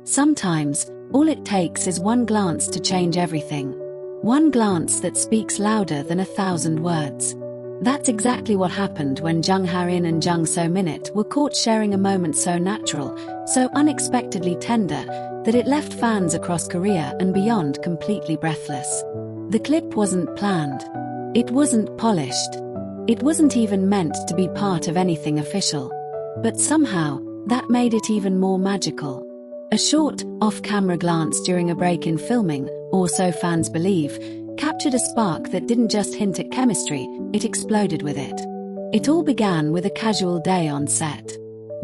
Sometimes, all it takes is one glance to change everything. One glance that speaks louder than 1,000 words. That's exactly what happened when Jung Hae and Jung So-min were caught sharing a moment so natural, so unexpectedly tender, that it left fans across Korea and beyond completely breathless. The clip wasn't planned. It wasn't polished. It wasn't even meant to be part of anything official. But somehow, that made it even more magical. A short, off-camera glance during a break in filming, or so fans believe, captured a spark that didn't just hint at chemistry, it exploded with it. It all began with a casual day on set.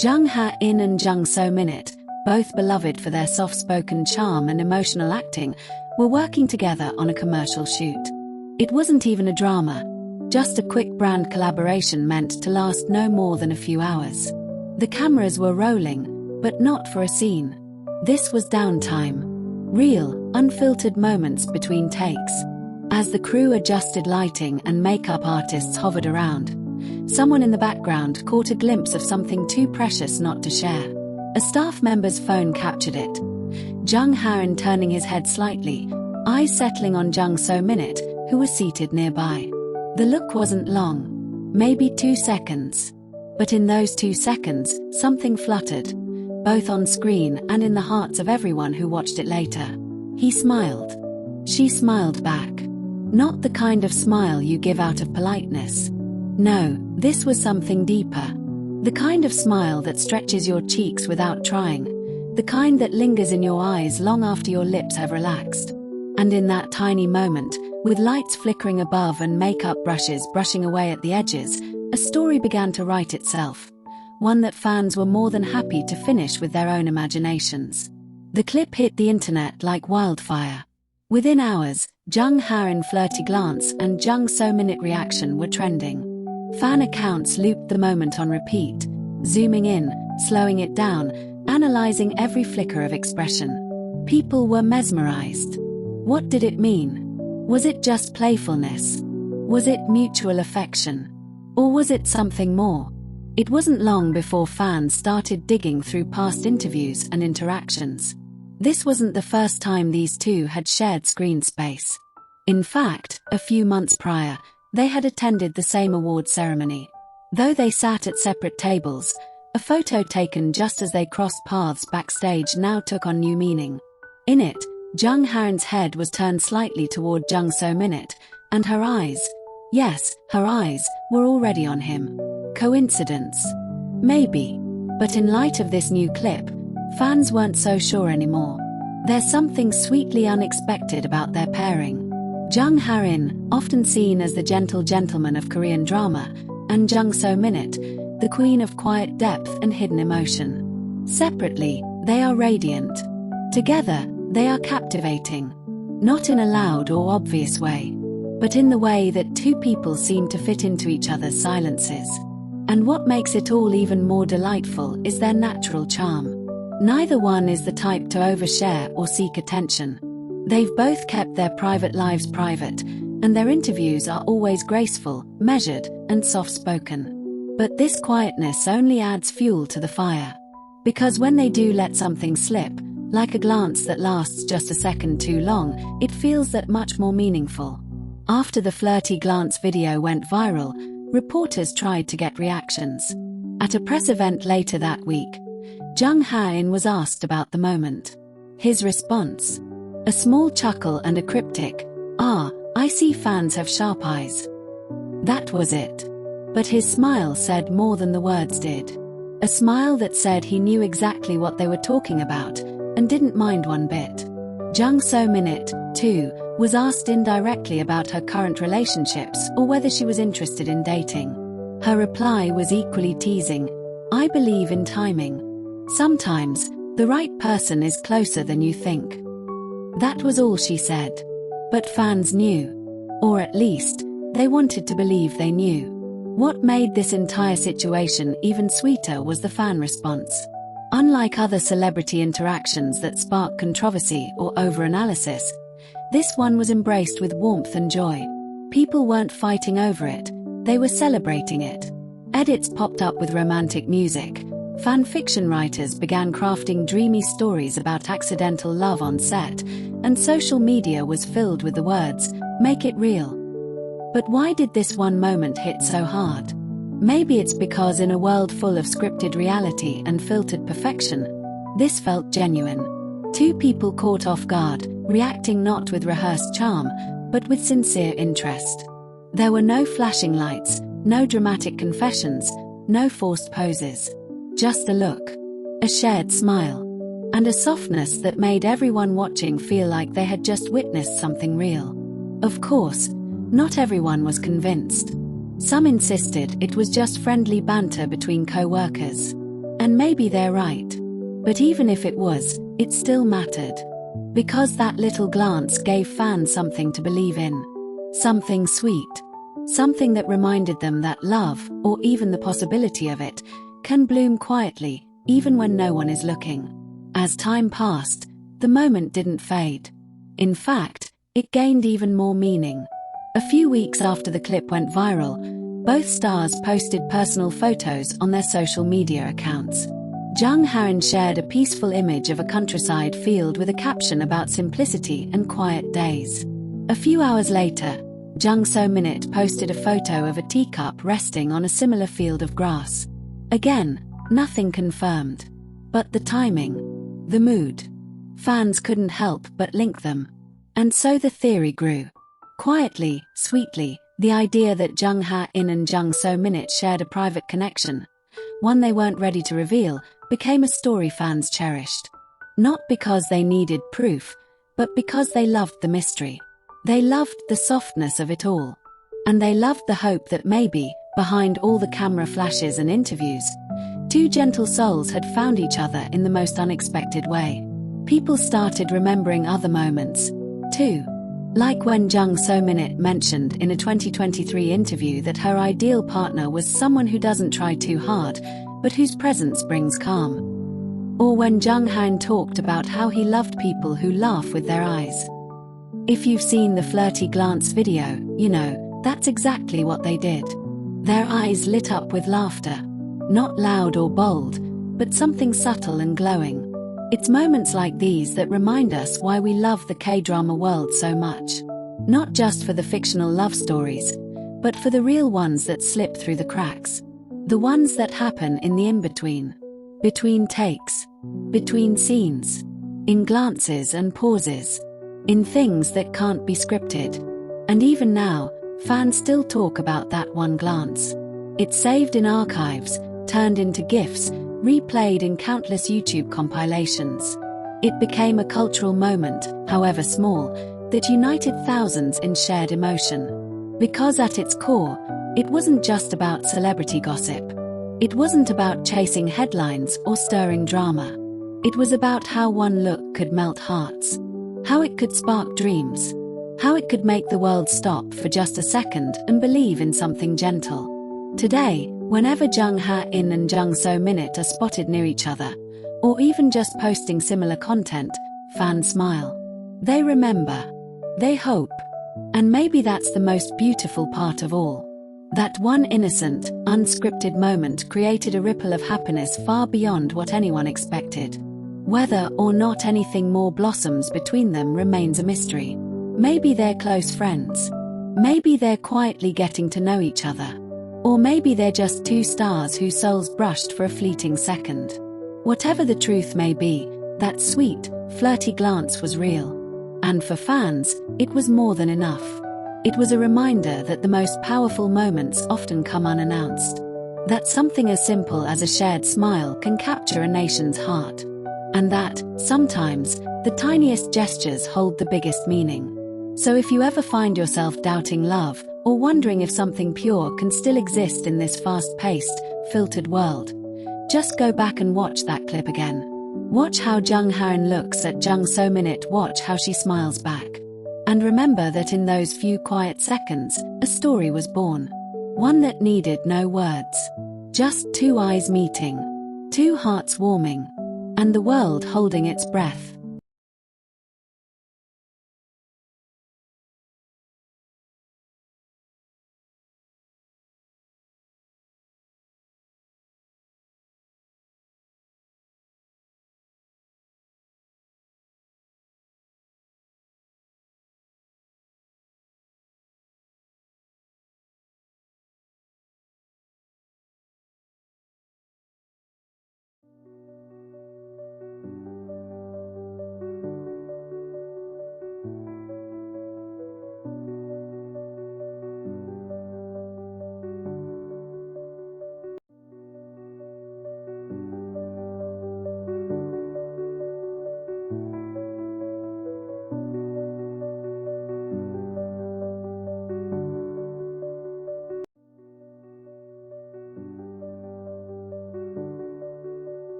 Jung Hae and Jung So-min, both beloved for their soft-spoken charm and emotional acting, were working together on a commercial shoot. It wasn't even a drama, just a quick brand collaboration meant to last no more than a few hours. The cameras were rolling, but not for a scene. This was downtime. Real, unfiltered moments between takes. As the crew adjusted lighting and makeup artists hovered around, someone in the background caught a glimpse of something too precious not to share. A staff member's phone captured it. Jung Hae turning his head slightly, eyes settling on Jung So-min, who was seated nearby. The look wasn't long, maybe 2 seconds. But in those 2 seconds, something fluttered, both on screen and in the hearts of everyone who watched it later. He smiled. She smiled back. Not the kind of smile you give out of politeness. No, this was something deeper. The kind of smile that stretches your cheeks without trying. The kind that lingers in your eyes long after your lips have relaxed. And in that tiny moment, with lights flickering above and makeup brushes brushing away at the edges, a story began to write itself. One that fans were more than happy to finish with their own imaginations. The clip hit the internet like wildfire. Within hours, Jung Hae flirty glance and Jung So-min reaction were trending. Fan accounts looped the moment on repeat, zooming in, slowing it down, analyzing every flicker of expression. People were mesmerized. What did it mean? Was it just playfulness? Was it mutual affection? Or was it something more? It wasn't long before fans started digging through past interviews and interactions. This wasn't the first time these two had shared screen space. In fact, a few months prior, they had attended the same award ceremony. Though they sat at separate tables, a photo taken just as they crossed paths backstage now took on new meaning. In it, Jung Hae's head was turned slightly toward Jung So-min, and her eyes, yes, her eyes, were already on him. Coincidence? Maybe. But in light of this new clip, fans weren't so sure anymore. There's something sweetly unexpected about their pairing. Jung Hae, often seen as the gentle gentleman of Korean drama, and Jung So-min, the queen of quiet depth and hidden emotion. Separately, they are radiant. Together, they are captivating. Not in a loud or obvious way, but in the way that two people seem to fit into each other's silences. And what makes it all even more delightful is their natural charm. Neither one is the type to overshare or seek attention. They've both kept their private lives private, and their interviews are always graceful, measured, and soft-spoken. But this quietness only adds fuel to the fire. Because when they do let something slip, like a glance that lasts just a second too long, it feels that much more meaningful. After the flirty glance video went viral, reporters tried to get reactions. At a press event later that week, Jung Hae was asked about the moment. His response? A small chuckle and a cryptic, I see fans have sharp eyes. That was it. But his smile said more than the words did. A smile that said he knew exactly what they were talking about, and didn't mind one bit. Jung So-min, too, was asked indirectly about her current relationships or whether she was interested in dating. Her reply was equally teasing, I believe in timing. Sometimes, the right person is closer than you think. That was all she said. But fans knew. Or at least, they wanted to believe they knew. What made this entire situation even sweeter was the fan response. Unlike other celebrity interactions that spark controversy or overanalysis, this one was embraced with warmth and joy. People weren't fighting over it, they were celebrating it. Edits popped up with romantic music, Fan fiction writers began crafting dreamy stories about accidental love on set, and social media was filled with the words, "Make it real." But why did this one moment hit so hard? Maybe it's because in a world full of scripted reality and filtered perfection, this felt genuine. Two people caught off guard, reacting not with rehearsed charm, but with sincere interest. There were no flashing lights, no dramatic confessions, no forced poses. Just a look, a shared smile, and a softness that made everyone watching feel like they had just witnessed something real. Of course, not everyone was convinced. Some insisted it was just friendly banter between co-workers. And maybe they're right. But even if it was, it still mattered. Because that little glance gave fans something to believe in. Something sweet. Something that reminded them that love, or even the possibility of it, can bloom quietly, even when no one is looking. As time passed, the moment didn't fade. In fact, it gained even more meaning. A few weeks after the clip went viral, both stars posted personal photos on their social media accounts. Jung Hae shared a peaceful image of a countryside field with a caption about simplicity and quiet days. A few hours later, Jung So-min posted a photo of a teacup resting on a similar field of grass. Again, nothing confirmed. But the timing, the mood. Fans couldn't help but link them. And so the theory grew. Quietly, sweetly, the idea that Jung Hae and Jung So-min shared a private connection, one they weren't ready to reveal, became a story fans cherished. Not because they needed proof, but because they loved the mystery. They loved the softness of it all. And they loved the hope that maybe, behind all the camera flashes and interviews, two gentle souls had found each other in the most unexpected way. People started remembering other moments, too. Like when Jung So-min mentioned in a 2023 interview that her ideal partner was someone who doesn't try too hard, but whose presence brings calm. Or when Jung Hae talked about how he loved people who laugh with their eyes. If you've seen the Flirty glance video, you know, that's exactly what they did. Their eyes lit up with laughter. Not loud or bold, but something subtle and glowing. It's moments like these that remind us why we love the K-drama world so much. Not just for the fictional love stories, but for the real ones that slip through the cracks. The ones that happen in the in-between. Between takes. Between scenes. In glances and pauses. In things that can't be scripted. And even now, fans still talk about that one glance. It's saved in archives, turned into GIFs, replayed in countless YouTube compilations. It became a cultural moment, however small, that united thousands in shared emotion. Because at its core, it wasn't just about celebrity gossip. It wasn't about chasing headlines or stirring drama. It was about how one look could melt hearts. How it could spark dreams. How it could make the world stop for just a second and believe in something gentle. Today, whenever Jung Hae and Jung So-min are spotted near each other, or even just posting similar content, fans smile. They remember. They hope. And maybe that's the most beautiful part of all. That one innocent, unscripted moment created a ripple of happiness far beyond what anyone expected. Whether or not anything more blossoms between them remains a mystery. Maybe they're close friends. Maybe they're quietly getting to know each other. Or maybe they're just two stars whose souls brushed for a fleeting second. Whatever the truth may be, that sweet, flirty glance was real. And for fans, it was more than enough. It was a reminder that the most powerful moments often come unannounced. That something as simple as a shared smile can capture a nation's heart. And that, sometimes, the tiniest gestures hold the biggest meaning. So if you ever find yourself doubting love, or wondering if something pure can still exist in this fast-paced, filtered world, just go back and watch that clip again. Watch how Jung Hae looks at Jung So-min, watch how she smiles back. And remember that in those few quiet seconds, a story was born. One that needed no words. Just two eyes meeting. Two hearts warming. And the world holding its breath.